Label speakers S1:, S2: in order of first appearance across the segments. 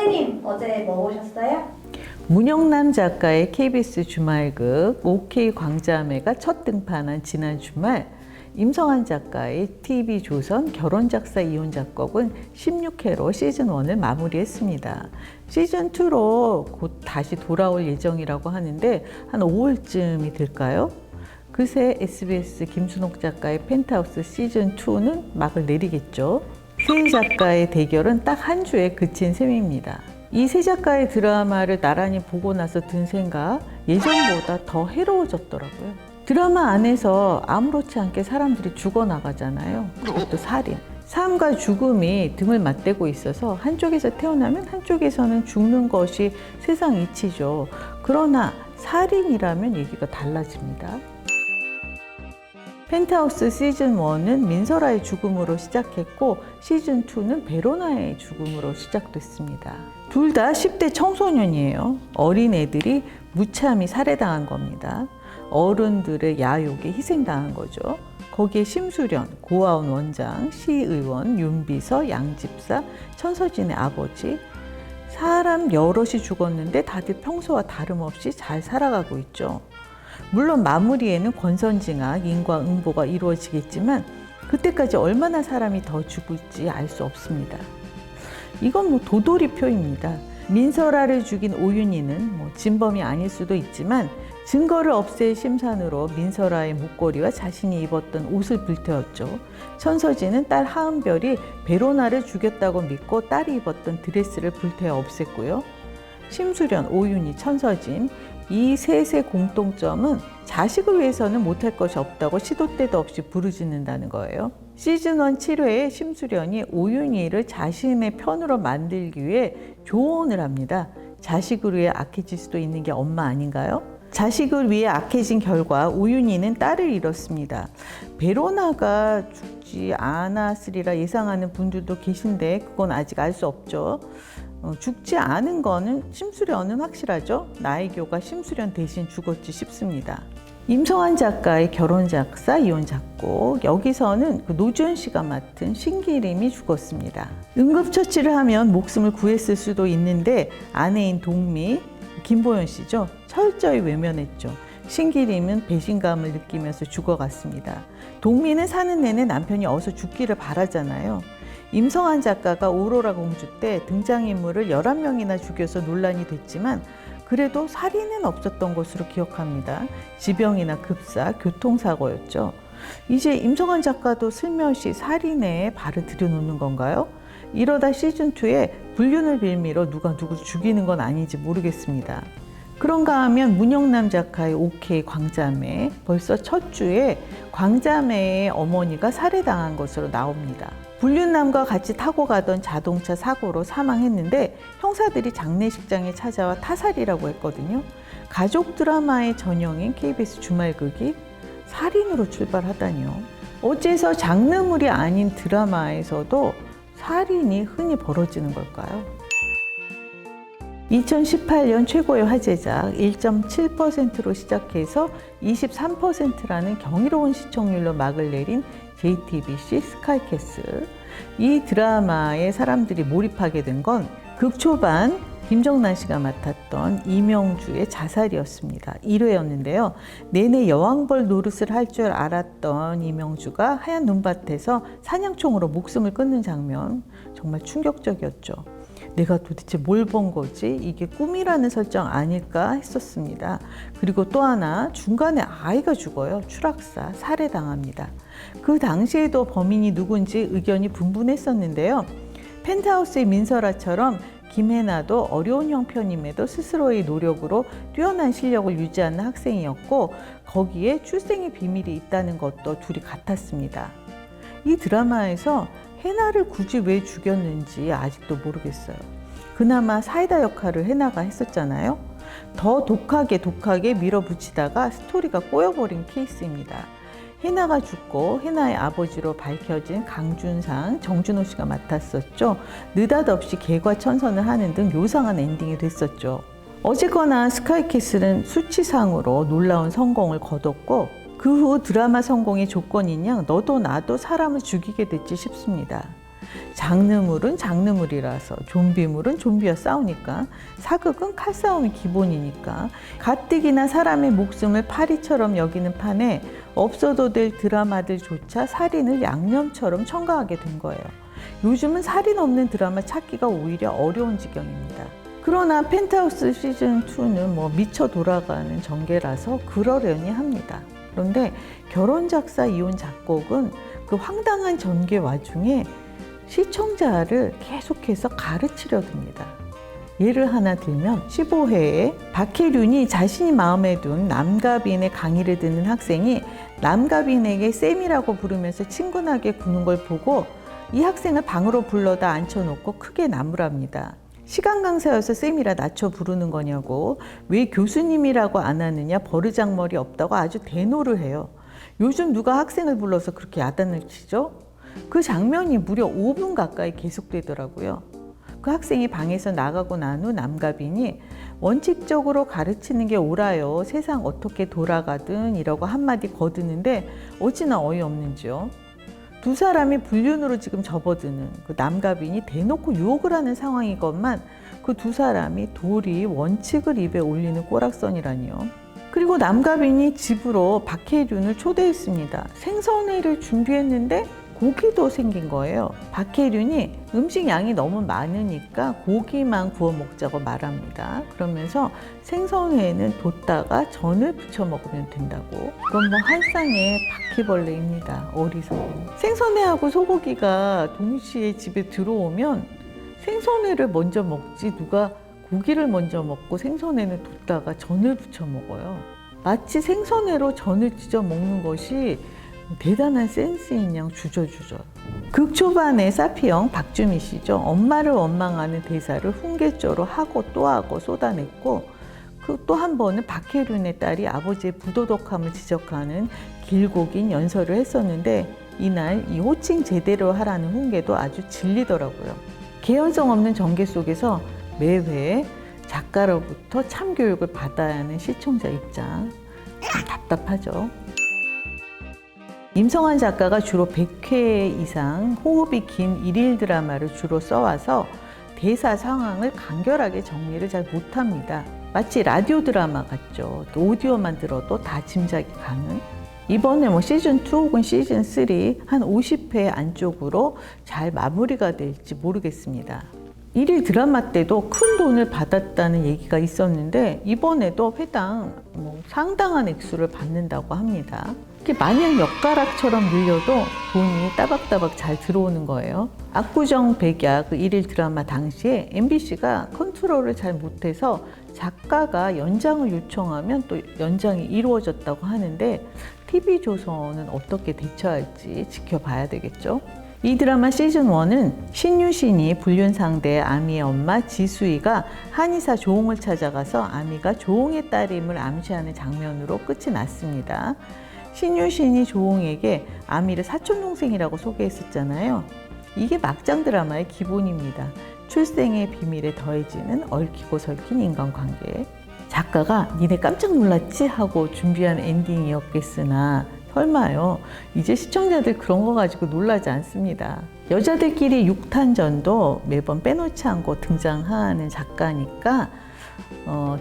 S1: 선생님, 어제 뭐 보셨어요?
S2: 문영남 작가의 KBS 주말극 OK 광자매가 첫 등판한 지난 주말, 임성환 작가의 TV조선 결혼작사 이혼작곡은 16회로 시즌1을 마무리했습니다. 시즌2로 곧 다시 돌아올 예정이라고 하는데 한 5월쯤이 될까요? 그새 SBS 김순옥 작가의 펜트하우스 시즌2는 막을 내리겠죠. 세 작가의 대결은 딱 한 주에 그친 셈입니다. 이 세 작가의 드라마를 나란히 보고 나서 든 생각, 예전보다 더 해로워졌더라고요. 드라마 안에서 아무렇지 않게 사람들이 죽어나가잖아요. 그것도 살인. 삶과 죽음이 등을 맞대고 있어서 한쪽에서 태어나면 한쪽에서는 죽는 것이 세상 이치죠. 그러나 살인이라면 얘기가 달라집니다. 펜트하우스 시즌1은 민설아의 죽음으로 시작했고 시즌2는 베로나의 죽음으로 시작됐습니다. 둘 다 10대 청소년이에요. 어린애들이 무참히 살해당한 겁니다. 어른들의 야욕에 희생당한 거죠. 거기에 심수련, 고아원 원장, 시의원, 윤비서, 양집사, 천서진의 아버지, 사람 여럿이 죽었는데 다들 평소와 다름없이 잘 살아가고 있죠. 물론 마무리에는 권선징악, 인과응보가 이루어지겠지만 그때까지 얼마나 사람이 더 죽을지 알 수 없습니다. 이건 도돌이표입니다. 민설아를 죽인 오윤희는 진범이 아닐 수도 있지만 증거를 없앨 심산으로 민설아의 목걸이와 자신이 입었던 옷을 불태웠죠. 천서진은 딸 하은별이 베로나를 죽였다고 믿고 딸이 입었던 드레스를 불태워 없앴고요. 심수련, 오윤희, 천서진 이 셋의 공통점은 자식을 위해서는 못할 것이 없다고 시도 때도 없이 부르짖는다는 거예요. 시즌1 7회에 심수련이 오윤희를 자신의 편으로 만들기 위해 조언을 합니다. 자식을 위해 악해질 수도 있는 게 엄마 아닌가요? 자식을 위해 악해진 결과 오윤희는 딸을 잃었습니다. 베로나가 죽지 않았으리라 예상하는 분들도 계신데 그건 아직 알 수 없죠. 죽지 않은 거는 심수련은 확실하죠. 나혜교가 심수련 대신 죽었지 싶습니다. 임성환 작가의 결혼작사 이혼작곡, 여기서는 노주현 씨가 맡은 신기림이 죽었습니다. 응급처치를 하면 목숨을 구했을 수도 있는데 아내인 동미, 김보연 씨죠. 철저히 외면했죠. 신기림은 배신감을 느끼면서 죽어갔습니다. 동미는 사는 내내 남편이 어서 죽기를 바라잖아요. 임성환 작가가 오로라 공주 때 등장인물을 11명이나 죽여서 논란이 됐지만 그래도 살인은 없었던 것으로 기억합니다. 지병이나 급사, 교통사고였죠. 이제 임성환 작가도 슬며시 살인에 발을 들여놓는 건가요? 이러다 시즌2에 불륜을 빌미로 누가 누구를 죽이는 건 아닌지 모르겠습니다. 그런가 하면 문영남 작가의 OK 광자매, 벌써 첫 주에 광자매의 어머니가 살해당한 것으로 나옵니다. 불륜남과 같이 타고 가던 자동차 사고로 사망했는데 형사들이 장례식장에 찾아와 타살이라고 했거든요. 가족 드라마의 전형인 KBS 주말극이 살인으로 출발하다니요. 어째서 장르물이 아닌 드라마에서도 살인이 흔히 벌어지는 걸까요? 2018년 최고의 화제작 1.7%로 시작해서 23%라는 경이로운 시청률로 막을 내린 JTBC 스카이캐슬. 이 드라마에 사람들이 몰입하게 된 건 극초반 김정란 씨가 맡았던 이명주의 자살이었습니다. 1회였는데요. 내내 여왕벌 노릇을 할 줄 알았던 이명주가 하얀 눈밭에서 사냥총으로 목숨을 끊는 장면, 정말 충격적이었죠. 내가 도대체 뭘 본 거지? 이게 꿈이라는 설정 아닐까 했었습니다. 그리고 또 하나, 중간에 아이가 죽어요. 추락사, 살해당합니다. 그 당시에도 범인이 누군지 의견이 분분했었는데요. 펜트하우스의 민설아처럼 김혜나도 어려운 형편임에도 스스로의 노력으로 뛰어난 실력을 유지하는 학생이었고 거기에 출생의 비밀이 있다는 것도 둘이 같았습니다. 이 드라마에서 해나를 굳이 왜 죽였는지 아직도 모르겠어요. 그나마 사이다 역할을 해나가 했었잖아요. 더 독하게 밀어붙이다가 스토리가 꼬여버린 케이스입니다. 해나가 죽고 해나의 아버지로 밝혀진 강준상, 정준호 씨가 맡았었죠. 느닷없이 개과천선을 하는 등 요상한 엔딩이 됐었죠. 어쨌거나 스카이캐슬은 수치상으로 놀라운 성공을 거뒀고 그 후 드라마 성공의 조건인 양 너도 나도 사람을 죽이게 됐지 싶습니다. 장르물은 장르물이라서, 좀비물은 좀비와 싸우니까, 사극은 칼싸움이 기본이니까, 가뜩이나 사람의 목숨을 파리처럼 여기는 판에 없어도 될 드라마들조차 살인을 양념처럼 첨가하게 된 거예요. 요즘은 살인 없는 드라마 찾기가 오히려 어려운 지경입니다. 그러나 펜트하우스 시즌2는 미쳐 돌아가는 전개라서 그러려니 합니다. 그런데 결혼 작사 이혼 작곡은 그 황당한 전개 와중에 시청자를 계속해서 가르치려 듭니다. 예를 하나 들면 15회에 박혜륜이 자신이 마음에 둔 남가빈의 강의를 듣는 학생이 남가빈에게 쌤이라고 부르면서 친근하게 구는 걸 보고 이 학생을 방으로 불러다 앉혀놓고 크게 나무랍니다. 시간 강사여서 쌤이라 낮춰 부르는 거냐고, 왜 교수님이라고 안 하느냐, 버르장머리 없다고 아주 대노를 해요. 요즘 누가 학생을 불러서 그렇게 야단을 치죠? 그 장면이 무려 5분 가까이 계속되더라고요. 그 학생이 방에서 나가고 난 후 남가빈이 원칙적으로 가르치는 게 옳아요. 세상 어떻게 돌아가든 이라고 한마디 거드는데 어찌나 어이없는지요. 두 사람이 불륜으로 지금 접어드는 그 남가빈이 대놓고 유혹을 하는 상황이건만 그 두 사람이 도리 원칙을 입에 올리는 꼬락선이라니요. 그리고 남가빈이 집으로 박혜륜을 초대했습니다. 생선회를 준비했는데 고기도 생긴 거예요. 박혜륜이 음식 양이 너무 많으니까 고기만 구워 먹자고 말합니다. 그러면서 생선회는 뒀다가 전을 부쳐 먹으면 된다고. 그건 한 쌍의 바퀴벌레입니다. 어리석은. 생선회하고 소고기가 동시에 집에 들어오면 생선회를 먼저 먹지 누가 고기를 먼저 먹고 생선회는 뒀다가 전을 부쳐 먹어요. 마치 생선회로 전을 찢어 먹는 것이 대단한 센스인 양 주저주저. 극 초반에 사피형 박주미 씨죠. 엄마를 원망하는 대사를 훈계조로 하고 또 하고 쏟아냈고, 그 또 한 번은 박혜륜의 딸이 아버지의 부도덕함을 지적하는 길고 긴 연설을 했었는데, 이날 이 호칭 제대로 하라는 훈계도 아주 질리더라고요. 개연성 없는 전개 속에서 매회 작가로부터 참교육을 받아야 하는 시청자 입장, 참 답답하죠. 임성환 작가가 주로 100회 이상 호흡이 긴 일일 드라마를 주로 써와서 대사 상황을 간결하게 정리를 잘 못합니다. 마치 라디오 드라마 같죠. 오디오만 들어도 다 짐작이 가는. 이번에 시즌2 혹은 시즌3 한 50회 안쪽으로 잘 마무리가 될지 모르겠습니다. 일일 드라마 때도 큰 돈을 받았다는 얘기가 있었는데 이번에도 회당 상당한 액수를 받는다고 합니다. 이렇게 마냥 엿가락처럼 늘려도 돈이 따박따박 잘 들어오는 거예요. 압구정 백야 그 일일 드라마 당시에 MBC가 컨트롤을 잘 못해서 작가가 연장을 요청하면 또 연장이 이루어졌다고 하는데 TV조선은 어떻게 대처할지 지켜봐야 되겠죠. 이 드라마 시즌1은 신유신이 불륜 상대 아미의 엄마 지수이가 한의사 조홍을 찾아가서 아미가 조홍의 딸임을 암시하는 장면으로 끝이 났습니다. 신유신이 조홍에게 아미를 사촌동생이라고 소개했었잖아요. 이게 막장 드라마의 기본입니다. 출생의 비밀에 더해지는 얽히고 설킨 인간관계. 작가가 니네 깜짝 놀랐지? 하고 준비한 엔딩이었겠으나 설마요. 이제 시청자들 그런 거 가지고 놀라지 않습니다. 여자들끼리 육탄전도 매번 빼놓지 않고 등장하는 작가니까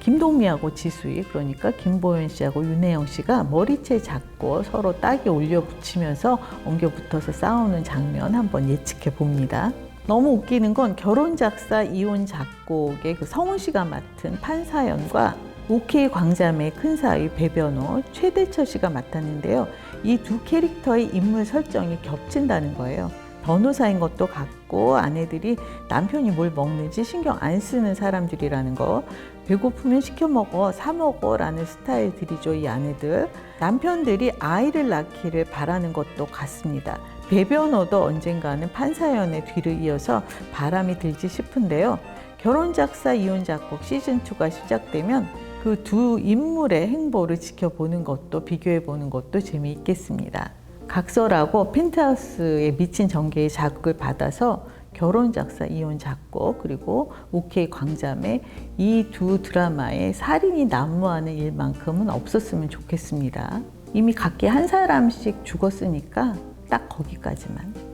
S2: 김동미하고 지수이, 그러니까 김보연 씨하고 윤혜영 씨가 머리채 잡고 서로 딱이 올려 붙이면서 엉겨 붙어서 싸우는 장면 한번 예측해 봅니다. 너무 웃기는 건 결혼 작사 이혼 작곡의 그 성훈 씨가 맡은 판사연과 OK 광자매 큰사위 배변호 최대철 씨가 맡았는데요. 이 두 캐릭터의 인물 설정이 겹친다는 거예요. 변호사인 것도 같고 아내들이 남편이 뭘 먹는지 신경 안 쓰는 사람들이라는 거. 배고프면 시켜 먹어, 사 먹어 라는 스타일들이죠, 이 아내들. 남편들이 아이를 낳기를 바라는 것도 같습니다. 배변호도 언젠가는 판사연의 뒤를 이어서 바람이 들지 싶은데요. 결혼 작사 이혼 작곡 시즌2가 시작되면 그 두 인물의 행보를 지켜보는 것도 비교해보는 것도 재미있겠습니다. 각설하고 펜트하우스에 미친 전개의 자극을 받아서 결혼 작사 이혼 작곡 그리고 OK 광자매 이 두 드라마에 살인이 난무하는 일만큼은 없었으면 좋겠습니다. 이미 각기 한 사람씩 죽었으니까 딱 거기까지만.